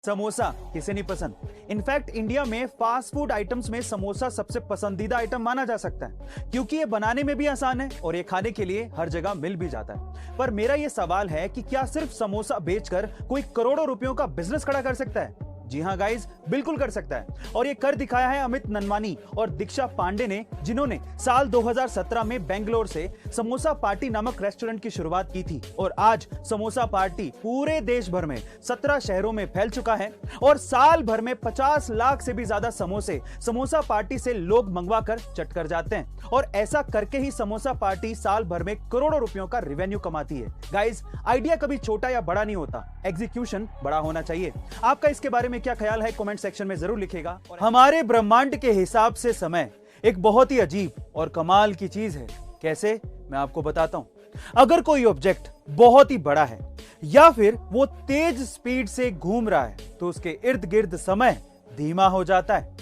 समोसा किसे नहीं पसंद। इनफैक्ट इंडिया में फास्ट फूड आइटम्स में समोसा सबसे पसंदीदा आइटम माना जा सकता है, क्योंकि ये बनाने में भी आसान है और ये खाने के लिए हर जगह मिल भी जाता है। पर मेरा ये सवाल है कि क्या सिर्फ समोसा बेचकर कोई करोड़ों रुपयों का बिजनेस खड़ा कर सकता है? जी हां गाइस, बिल्कुल कर सकता है। और ये कर दिखाया है अमित ननवानी और दीक्षा पांडे ने, जिन्होंने साल 2017 में बेंगलोर से समोसा पार्टी नामक रेस्टोरेंट की शुरुआत की थी। और आज समोसा पार्टी पूरे देश भर में 17 शहरों में फैल चुका है और साल भर में 50 लाख से भी ज्यादा समोसे समोसा पार्टी से लोग मंगवा कर चट कर जाते हैं। और ऐसा करके ही समोसा पार्टी साल भर में करोड़ों रुपयों का रेवेन्यू कमाती है। गाइस, आइडिया कभी छोटा या बड़ा नहीं होता, एग्जीक्यूशन बड़ा होना चाहिए। आपका इसके बारे में क्या ख्याल है कमेंट सेक्शन में जरूर लिखिएगा। हमारे ब्रह्मांड के हिसाब से समय एक बहुत ही अजीब और कमाल की चीज है। कैसे, मैं आपको बताता हूं। अगर कोई ऑब्जेक्ट बहुत ही बड़ा है या फिर वो तेज स्पीड से घूम रहा है तो उसके इर्द गिर्द समय धीमा हो जाता है।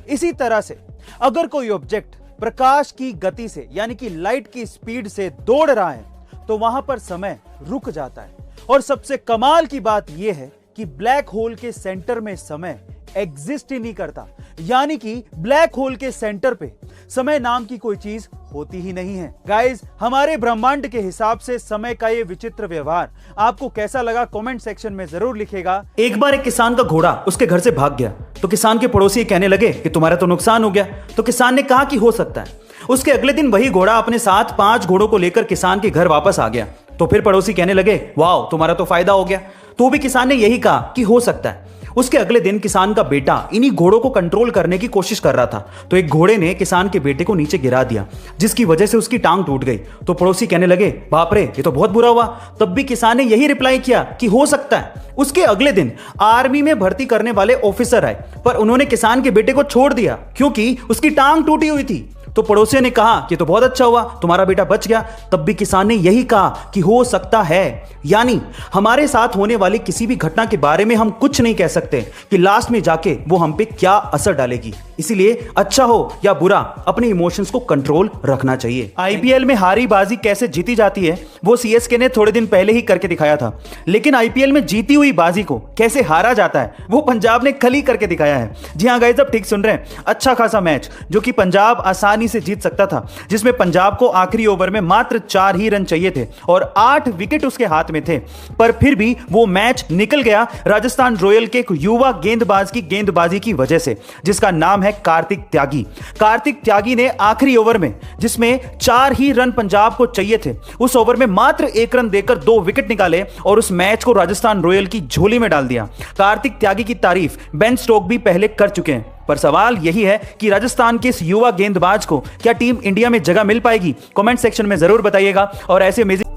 इसी तरह से अगर कोई ऑब्जेक्ट प्रकाश की गति से यानी कि लाइट की स्पीड से दौड़ रहा है तो वहां पर समय रुक जाता है। और सबसे कमाल की बात यह है कि ब्लैक होल के सेंटर में समय एग्जिस्ट ही नहीं करता, यानी कि ब्लैक होल के सेंटर पे समय नाम की कोई चीज होती ही नहीं है। गाइस, हमारे ब्रह्मांड के हिसाब से समय का ये विचित्र व्यवहार आपको कैसा लगा कमेंट सेक्शन में जरूर लिखेगा। एक बार एक किसान का घोड़ा उसके घर से भाग गया तो किसान के पड़ोसी कहने लगे कि तुम्हारा तो नुकसान हो गया। तो किसान ने कहा कि हो सकता है। उसके अगले दिन वही घोड़ा अपने साथ 5 घोड़ों को लेकर किसान के घर वापस आ गया। तो फिर पड़ोसी कहने लगे, वाह, तुम्हारा तो फायदा हो गया। तो भी किसान ने यही कहा कि हो सकता है। उसके अगले दिन किसान का बेटा इन्हीं घोड़ों को कंट्रोल करने की कोशिश कर रहा था तो एक घोड़े ने किसान के बेटे को नीचे गिरा दिया, जिसकी वजह से उसकी टांग टूट गई। तो पड़ोसी कहने लगे, बाप रे, ये तो बहुत बुरा हुआ। तब भी किसान ने यही रिप्लाई किया कि हो सकता है। उसके अगले दिन आर्मी में भर्ती करने वाले ऑफिसर आए, पर उन्होंने किसान के बेटे को छोड़ दिया क्योंकि उसकी टांग टूटी हुई थी। तो पड़ोसी ने कहा कि तो बहुत अच्छा हुआ, तुम्हारा बेटा बच गया। तब भी किसान ने यही कहा कि हो सकता है। यानी हमारे साथ होने वाली किसी भी घटना के बारे में हम कुछ नहीं कह सकते कि लास्ट में जाके वो हम पे क्या असर डालेगी। इसीलिए अच्छा हो या बुरा, अपने इमोशंस को कंट्रोल रखना चाहिए। आईपीएल में हारी बाजी कैसे जीती जाती है वो सीएसके ने थोड़े दिन पहले ही करके दिखाया था, लेकिन आईपीएल में जीती हुई बाजी को कैसे हारा जाता है वो पंजाब ने कल ही करके दिखाया है। जी हाँ गाइस, आप ठीक सुन रहे हैं। अच्छा खासा मैच जो कि पंजाब आसानी से जीत सकता था, जिसमें पंजाब को आखिरी ओवर में मात्र 4 ही रन चाहिए थे और 8 विकेट उसके हाथ में थे, पर फिर भी वो मैच निकल गया राजस्थान रॉयल के एक युवा गेंदबाज की गेंदबाजी की वजह से, जिसका नाम है कार्तिक त्यागी। कार्तिक त्यागी ने आखिरी ओवर में, जिसमें 4 ही रन पंजाब को चाहिए थे, उस ओवर में मात्र 1 रन देकर 2 विकेट निकाले और उस मैच को राजस्थान रॉयल की झोली में डाल दिया। कार्तिक त्यागी की तारीफ बेन स्टोक्स भी पहले कर चुके हैं, पर सवाल यही है कि राजस्थान के इस युवा गेंदबाज को क्या टीम इंडिया में जगह मिल पाएगी? कमेंट सेक्शन में जरूर बताइएगा और ऐसे अमेजिंग